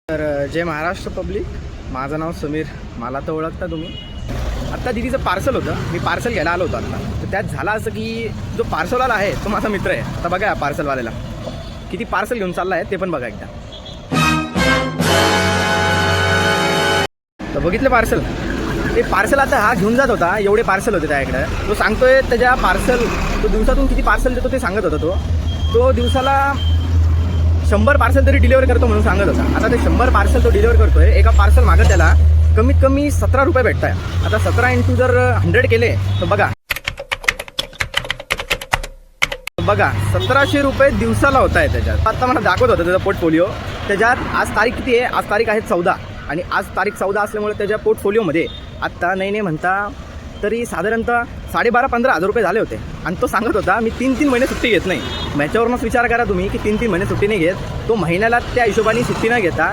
तर जय महाराष्ट्र पब्लिक, माझं नाव समीर. मला तर ओळखता तुम्ही. आत्ता दिदीचं पार्सल होतं, मी पार्सल घ्यायला आलो होतो आत्ता. तर त्यात झालं असं की जो पार्सलवाला आहे तो माझा मित्र आहे. आता बघा पार्सलवाल्याला किती पार्सल घेऊन चालला आहे ते पण बघा एकदा. तर बघितलं पार्सल, ते पार्सल आता हा घेऊन जात होता. एवढे पार्सल होते त्याकडे. तो सांगतोय त्याच्या पार्सल, तो दिवसातून किती पार्सल देतो ते सांगत होता. तो दिवसाला 100 पार्सल तरी डिलिव्हर करतो म्हणून सांगत होता. आता ते 100 पार्सल तो डिलिव्हर करतोय. एका पार्सल मागं त्याला कमीत कमी 17 रुपये भेटत आहे. आता 17 इंटू जर 100 केले तर बघा 1700 रुपये दिवसाला होत आहे त्याच्यात. आता मला दाखवत होतं त्याचा पोर्टफोलिओ. त्याच्यात आज तारीख किती आहे? आज तारीख आहे 14 आणि आज तारीख 14 असल्यामुळे त्याच्या पोर्टफोलिओमध्ये आत्ता नाही म्हणता तरी साधारणतः 12,5-15 हजार रुपये झाले होते. आणि तो सांगत होता मी 3-3 महिने सुट्टी घेत नाही. याच्यावरूनच विचार करा तुम्ही की 3-3 महिने सुट्टी नाही घेत. तो महिन्याला त्या हिशोबाने सुट्टी न घेता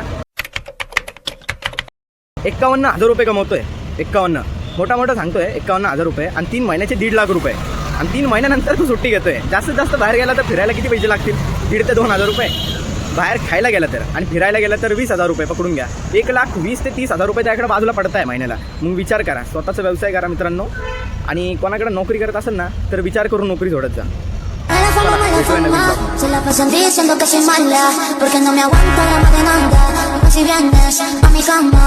51,000 रुपये कमवतोय. 51 मोठा सांगतोय 51,000 रुपये आणि 3 महिन्याचे 1.5 लाख रुपये. आणि 3 महिन्यानंतर तो सुट्टी घेतोय. जास्तीत जास्त बाहेर गेला तर फिरायला किती पैसे लागतील? 1,500 ते 2,000 रुपये. बाहेर खायला गेला तर आणि फिरायला गेला तर 20,000 रुपये पकडून घ्या. 1,20,000 ते 30,000 रुपये त्याकडे बाजूला पडत आहे महिन्याला. मग विचार करा, स्वतःचा व्यवसाय करा मित्रांनो. आणि कोणाकडे नोकरी करत असेल ना तर विचार करून नोकरी सोडत जा. Se la pasan diciendo que soy mala porque no me aguanta la madenanda. Si vienes a mi cama,